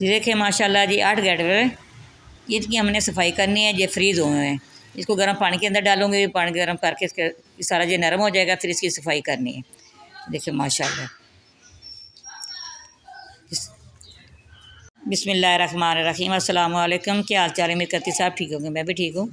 जी देखिए माशाल्लाह जी 8 गैडर इनकी हमने सफाई करनी है। ये फ्रीज़ हुए हैं, इसको गर्म पानी के अंदर डालूंगे। पानी गर्म करके इसके सारा ये नरम हो जाएगा, फिर इसकी सफाई करनी है। देखिए माशाल्लाह। बिस्मिल्लाहिर्रहमानिर्रहीम। अस्सलाम वालेकुम। क्या हाल चाल है? मेरे करती साहब ठीक होंगे, मैं भी ठीक हूँ।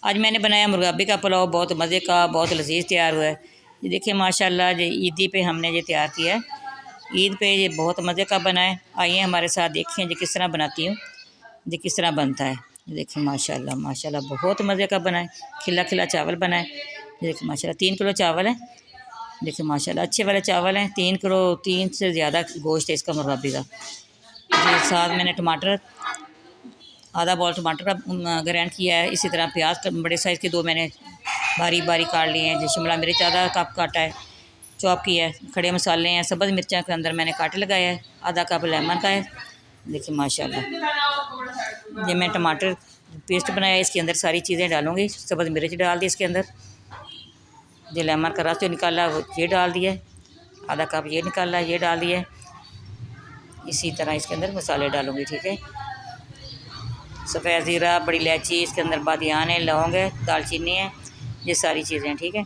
आज मैंने बनाया मुर्गाबी का पुलाव, बहुत मज़े का, बहुत लजीज तैयार हुआ है। ये देखिए माशाल्लाह, ये ईदी पे हमने ये तैयार किया है। ईद पे ये बहुत मज़े का बना है। आइए हमारे साथ देखें ये किस तरह बनाती हूँ, ये किस तरह बनता है। ये देखिए माशाल्लाह माशाल्लाह बहुत मज़े का बना है। खिला खिला चावल बना है। ये देखिए माशाल्लाह 3 किलो चावल है। देखिए माशाल्लाह अच्छे वाले चावल हैं। 3 किलो, 3 से ज़्यादा गोश्त है इसका मुर्गाबी का। जी साथ मैंने टमाटर, आधा बॉल टमाटर का ग्राइंड किया है। इसी तरह प्याज बड़े साइज़ के 2 मैंने बारीक बारीक काट लिए हैं। जो शिमला मिर्च आधा कप काटा है, चॉप किया है। खड़े मसाले हैं, सब्ज़ मिर्चा के अंदर मैंने काटे लगाया है। आधा कप लेमन का है। देखिए माशाल्लाह, ये मैं टमाटर पेस्ट बनाया, इसके अंदर सारी चीज़ें डालूँगी। सब्ज़ मिर्च डाल दी इसके अंदर, जो लेमन का रस जो निकाला वो ये डाल दिया। आधा कप ये निकाला, ये डाल दिया। इसी तरह इसके अंदर मसाले डालूँगी, ठीक है। सफ़ेद ज़ीरा, बड़ी इलायची, इसके अंदर बादियान है, लौंग है, दालचीनी है, ये सारी चीज़ें हैं, ठीक है।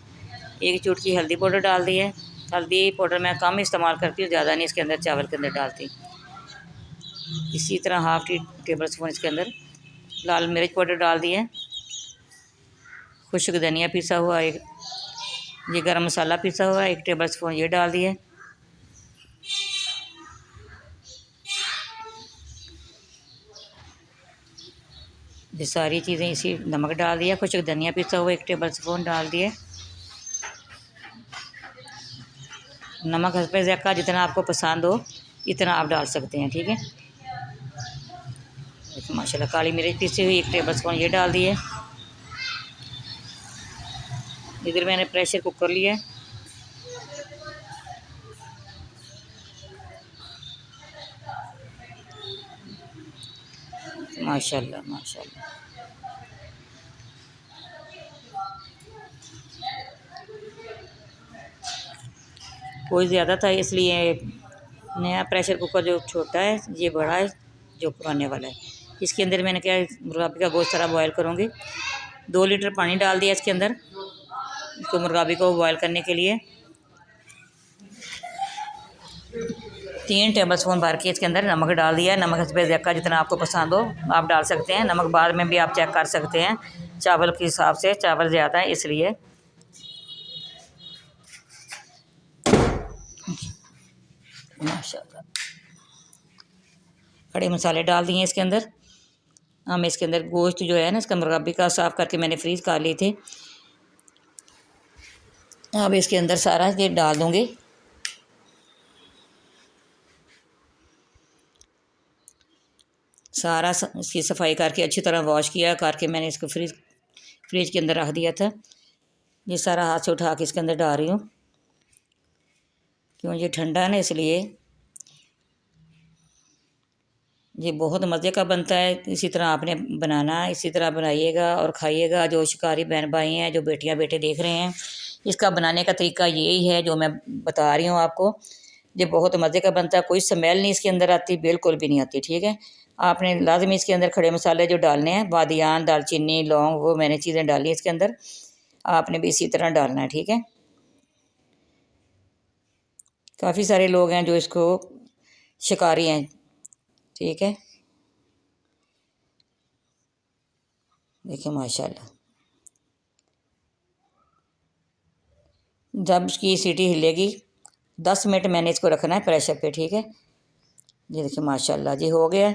एक चुटकी हल्दी पाउडर डाल दी है। हल्दी पाउडर मैं कम इस्तेमाल करती हूँ, ज़्यादा नहीं इसके अंदर चावल के अंदर डालती। इसी तरह हाफ़ टेबल स्पून इसके अंदर लाल मिर्च पाउडर डाल दी है। खुश्क धनिया पीसा हुआ, एक ये गरम मसाला पीसा हुआ 1 टेबल स्पून ये डाल दिए। ये सारी चीज़ें इसी, नमक डाल दिया, खुश्क धनिया पीसा हुआ 1 टेबल स्पून डाल दिए। नमक हस्बे ज़ायक़ा, जितना आपको पसंद हो इतना आप डाल सकते हैं, ठीक है। माशाल्लाह काली मिर्च पीसी हुई 1 टेबल स्पून ये डाल दिए। इधर मैंने प्रेशर कुकर लिया है। माशाल्लाह माशाल्लाह, कोई ज़्यादा था इसलिए नया प्रेशर कुकर जो छोटा है, ये बड़ा है जो पुराने वाला है। इसके अंदर मैंने क्या मुर्गाबी का गोश्त सारा बॉयल करूँगी। 2 लीटर पानी डाल दिया इसके अंदर, इसको मुर्गाबी को बॉयल करने के लिए। 3 टेबल स्पून भर के इसके अंदर नमक डाल दिया। नमक हस्बे ज़ायक़ा, जितना आपको पसंद हो आप डाल सकते हैं। नमक बाद में भी आप चेक कर सकते हैं, चावल के हिसाब से, चावल ज़्यादा है इसलिए। माशाल्लाह खड़े मसाले डाल दिए इसके अंदर। हम इसके अंदर गोश्त जो है ना इसका मुर्गाबी का साफ़ करके मैंने फ्रीज़ कर लिए थे। अब इसके अंदर सारा ये डाल दूँगी। सारा इसकी सफाई करके अच्छी तरह वॉश किया करके मैंने इसको फ्रिज के अंदर रख दिया था। ये सारा हाथ से उठा के इसके अंदर डाल रही हूँ, क्यों ये ठंडा है ना इसलिए। ये बहुत मज़े का बनता है। इसी तरह आपने बनाना है, इसी तरह बनाइएगा और खाइएगा। जो शिकारी बहन भाई हैं, जो बेटियां बेटे देख रहे हैं, इसका बनाने का तरीका यही है जो मैं बता रही हूँ आपको। ये बहुत मज़े का बनता है, कोई स्मेल नहीं इसके अंदर आती, बिल्कुल भी नहीं आती, ठीक है। आपने लाजमी इसके अंदर खड़े मसाले जो डालने हैं, बादियान, दालचीनी, लौंग, वो मैंने चीज़ें डाली इसके अंदर। आपने भी इसी तरह डालना है, ठीक है। काफ़ी सारे लोग हैं जो इसको शिकारी हैं, ठीक है। देखिए माशाल्लाह, जब इसकी सीटी हिलेगी 10 मिनट मैंने इसको रखना है प्रेशर पे, ठीक है। ये देखिए माशाल्लाह जी हो गया।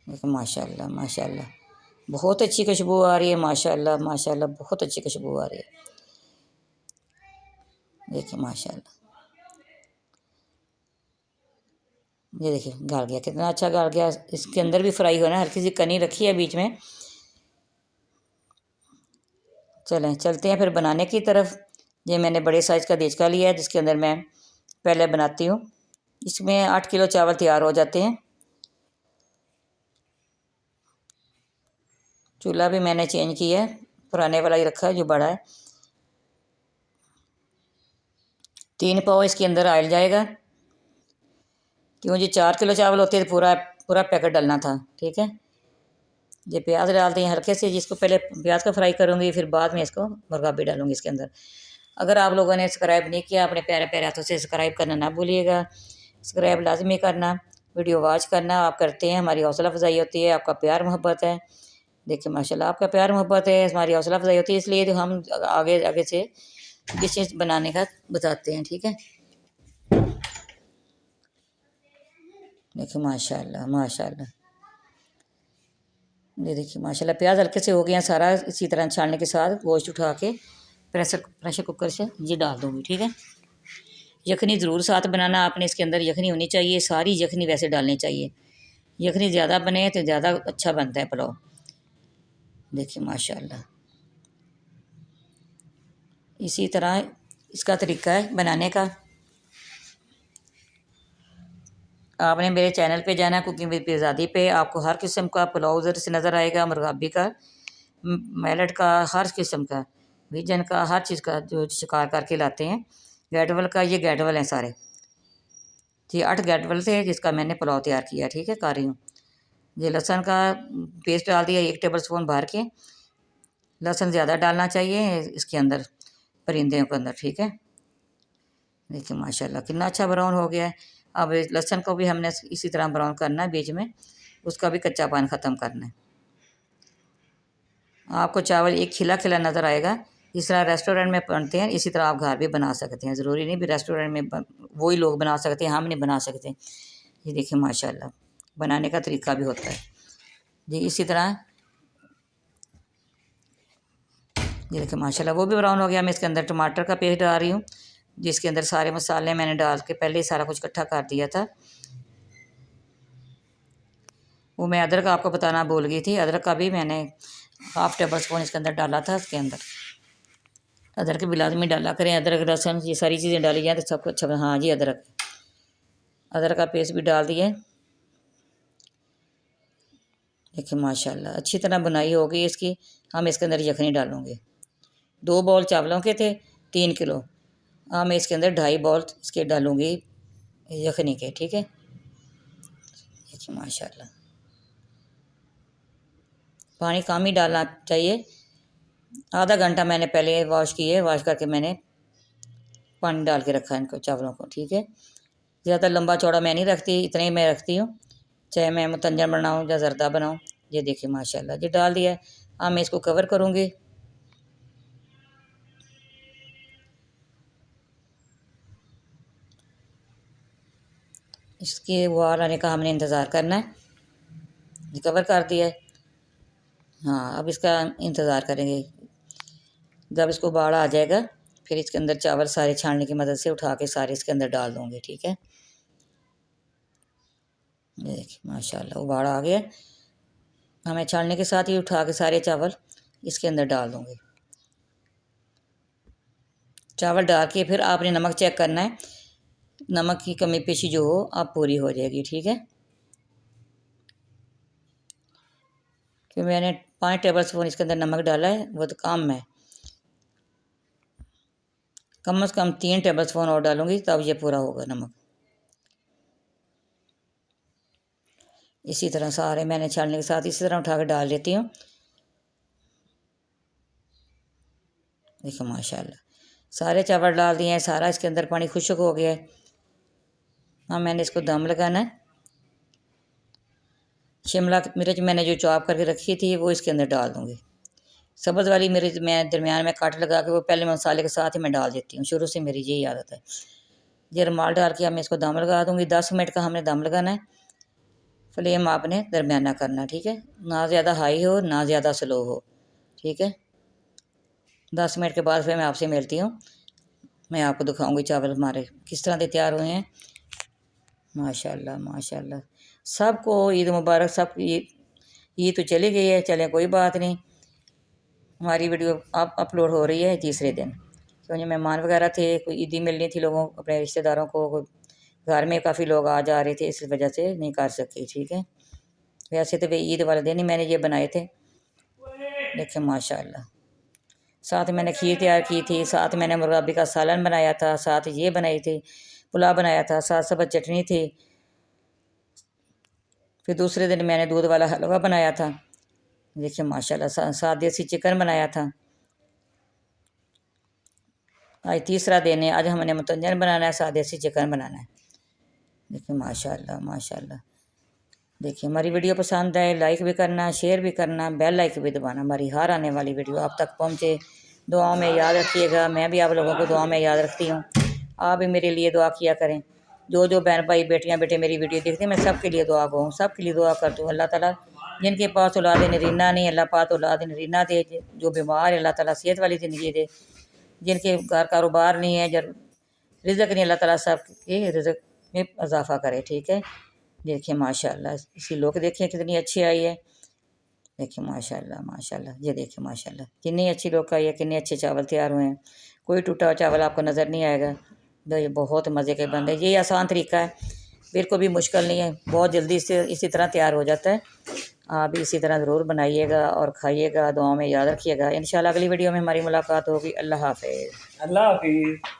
देखिए माशाल्लाह माशाल्लाह बहुत अच्छी खुशबू आ रही है। माशाल्लाह माशाल्लाह बहुत अच्छी खुशबू आ रही है। देखिए माशाल्लाह, ये देखिए गल गया, कितना अच्छा गल गया। इसके अंदर भी फ्राई होना है, हल्की सी कनी रखी है बीच में। चलें चलते हैं फिर बनाने की तरफ। ये मैंने बड़े साइज़ का देचका लिया है, जिसके अंदर मैं पहले बनाती हूँ। इसमें 8 किलो चावल तैयार हो जाते हैं। चूल्हा भी मैंने चेंज किया है, पुराने वाला ही रखा है जो बड़ा है। 3 पाव इसके अंदर ऑयल जाएगा। क्यों जी 4 किलो चावल होते तो पूरा पूरा पैकेट डालना था। ठीक है, ये प्याज डालते हैं हल्के से, जिसको पहले प्याज को फ्राई करूँगी, फिर बाद में इसको मुर्गाबी डालूँगी इसके अंदर। अगर आप लोगों ने सब्सक्राइब नहीं किया, अपने प्यारे प्यारे हाथों से सब्सक्राइब करना ना भूलिएगा। सब्सक्राइब लाजमी करना, वीडियो वॉच करना। आप करते हैं, हमारी हौसला अफजाई होती है, आपका प्यार मोहब्बत है। देखिए माशाल्लाह, आपका प्यार मोहब्बत है, हमारी हौसला अफजाई होती है, इसलिए तो हम आगे आगे से डिशेज बनाने का बताते हैं। ठीक है, देखिए माशाल्लाह माशाल्लाह, ये देखिए माशाल्लाह प्याज हल्के से हो गए हैं सारा। इसी तरह छानने के साथ गोश्त उठा के प्रेशर कुकर से ये डाल दूँगी। ठीक है, यखनी ज़रूर साथ बनाना आपने, इसके अंदर यखनी होनी चाहिए, सारी यखनी वैसे डालनी चाहिए। यखनी ज़्यादा बने तो ज़्यादा अच्छा बनता है पुलाव। देखिए माशाल्लाह, इसी तरह इसका तरीका है बनाने का। आपने मेरे चैनल पे जाना, कुकिंग विद पिरज़ादी पे, आपको हर किस्म का पुलाव उधर से नज़र आएगा, मुर्गाबी का, मेलट का, हर किस्म का, विजन का, हर चीज़ का जो शिकार करके लाते हैं। गैटवल का, ये गैटवल हैं सारे, ये 8 गैटवल थे जिसका मैंने पुलाव तैयार किया। ठीक है, कर रही हूँ। ये लहसुन का पेस्ट डाल दिया 1 टेबल स्पून भर के। लहसुन ज़्यादा डालना चाहिए इसके अंदर, परिंदे के अंदर। ठीक है, देखिए माशाल्लाह कितना अच्छा ब्राउन हो गया है। अब लहसुन को भी हमने इसी तरह ब्राउन करना है, बीच में उसका भी कच्चापन ख़त्म करना है। आपको चावल एक खिला खिला नज़र आएगा, जिस तरह रेस्टोरेंट में बनते हैं इसी तरह आप घर भी बना सकते हैं। ज़रूरी नहीं भी रेस्टोरेंट में वही लोग बना सकते हैं, हम नहीं बना सकते। ये देखिए माशाल्लाह, बनाने का तरीका भी होता है जी इसी तरह। ये देखिए माशाल्लाह वो भी ब्राउन हो गया। मैं इसके अंदर टमाटर का पेस्ट डाल रही हूँ, जिसके अंदर सारे मसाले मैंने डाल के पहले ही सारा कुछ इकट्ठा कर दिया था। वो मैं अदरक आपको बताना भूल गई थी, अदरक का भी मैंने 1/2 टेबल स्पून इसके अंदर डाला था। इसके अंदर अदरक भी लाजमी डाला करें, अदरक लहसुन ये सारी चीज़ें डाली जाए तो सबको अच्छा। हाँ जी, अदरक अदरक का पेस्ट भी डाल दिए। देखिए माशाल्लाह अच्छी तरह बुनाई हो गई इसकी। हम इसके अंदर यखनी डालूँगे। 2 बाउल चावलों के थे 3 किलो, हाँ मैं इसके अंदर 2.5 बाउल इसके डालूँगी यखनी के। ठीक है, देखिए माशाल्लाह पानी कम ही डालना चाहिए। आधा घंटा मैंने पहले वॉश किए, वॉश करके मैंने पानी डाल के रखा है इनको चावलों को। ठीक है, ज़्यादा लंबा चौड़ा मैं नहीं रखती, इतने ही मैं रखती हूँ, चाहे मैं मुतंजन बनाऊँ या ज़रदा बनाऊँ। ये देखिए माशाल्लाह ये डाल दिया है। अब मैं इसको कवर करूँगी। इसके उबाल आने का हमने इंतज़ार करना है। ये कवर कर दिया है। हाँ, अब इसका इंतज़ार करेंगे। जब इसको उबाल आ जाएगा, फिर इसके अंदर चावल सारे छानने की मदद से उठा के सारे इसके अंदर डाल दूँगी। ठीक है, ये देखिए माशाल्लाह उबाल आ गया। मैं छानने के साथ ही उठा के सारे चावल इसके अंदर डाल दूँगी। चावल डाल के फिर आपने नमक चेक करना है, नमक की कमी पेशी जो हो आप पूरी हो जाएगी। ठीक है, कि मैंने 5 टेबल स्पून इसके अंदर नमक डाला है, वो तो कम है। कम से कम 3 टेबल स्पून और डालूँगी तब ये पूरा होगा नमक। इसी तरह सारे मैंने छानने के साथ इसी तरह उठा के डाल देती हूँ। देखो माशाल्लाह सारे चावल डाल दिए हैं, सारा इसके अंदर पानी खुश्क हो गया है। हाँ मैंने इसको दम लगाना है। शिमला मिर्च मैंने जो चॉप करके रखी थी वो इसके अंदर डाल दूँगी। सब्ज़ वाली मिर्च मैं दरमियान में काट लगा के वो पहले मसाले के साथ ही मैं डाल देती हूँ, शुरू से मेरी यही आदत है। ये रुमाल डाल के अब मैं इसको दम लगा दूँगी। 10 मिनट का हमने दम लगाना है। फ्लेम आपने दरमियाना करना है। ठीक है, ना ज़्यादा हाई हो ना ज़्यादा स्लो हो। ठीक है, 10 मिनट के बाद फिर मैं आपसे मिलती हूँ। मैं आपको दिखाऊंगी चावल हमारे किस तरह से तैयार हुए हैं। माशाल्लाह माशाल्लाह, सबको ईद मुबारक। सब ईद तो चली गई है, चलें कोई बात नहीं। हमारी वीडियो अब अपलोड हो रही है तीसरे दिन, क्योंकि मेहमान वगैरह थे, कोई ईदी मिलनी थी लोगों अपने रिश्तेदारों को, घर में काफ़ी लोग आ जा रहे थे, इस वजह से नहीं कर सके। ठीक है, वैसे तो वे ईद वाले दिन ही मैंने ये बनाए थे। देखिए माशाल्लाह, साथ मैंने खीर तैयार की थी, साथ मैंने मुर्गाबी का सालन बनाया था, साथ ये बनाई थी, पुलाव बनाया था, साथ सब्ज़ चटनी थी। फिर दूसरे दिन मैंने दूध वाला हलवा बनाया था। देखिए माशाल्लाह साथ देसी चिकन बनाया था। आज तीसरा दिन है, आज हमने मुतंजन बनाना है, साथ देसी चिकन बनाना है। देखिए माशाल्लाह माशाल्लाह। देखिए हमारी वीडियो पसंद आए लाइक भी करना, शेयर भी करना, बेल आइकन भी दबाना, हमारी हर आने वाली वीडियो आप तक पहुँचे। दुआओं में याद रखिएगा, मैं भी आप लोगों को दुआओं में याद रखती हूँ। आप भी मेरे लिए दुआ किया करें। जो जो बहन भाई बेटियाँ बेटे मेरी वीडियो देखते हैं, मैं सबके लिए दुआ कहूँ, सबके लिए दुआ करती हूँ। अल्लाह ताला जिनके पास औलाद नरीना नहीं, अल्लाह पाक औलाद नरीना दे। जो बीमार है अल्लाह ताला सेहत वाली ज़िंदगी दे। जिनके घर कारोबार नहीं है, जब रिज़्क़ नहीं, अल्लाह ताला सबके रिज़्क़ में इजाफ़ा करे। ठीक है, देखिए माशाल्लाह इसकी लुक देखिए कितनी अच्छी आई है। देखिए माशाल्लाह माशाल्लाह, ये देखिए माशाल्लाह कितनी अच्छी लुक आई है, कितने अच्छे चावल तैयार हुए हैं। कोई टूटा हुआ चावल आपको नज़र नहीं आएगा। तो ये बहुत मज़े के बन रहे हैं। ये आसान तरीका है, बिल्कुल भी मुश्किल नहीं है, बहुत जल्दी से इसी तरह तैयार हो जाता है। आप भी इसी तरह ज़रूर बनाइएगा और खाइएगा, दुआओं में याद रखिएगा। इंशाल्लाह अगली वीडियो में हमारी मुलाकात होगी। अल्लाह हाफ़िज़। अल्लाह हाफिज़।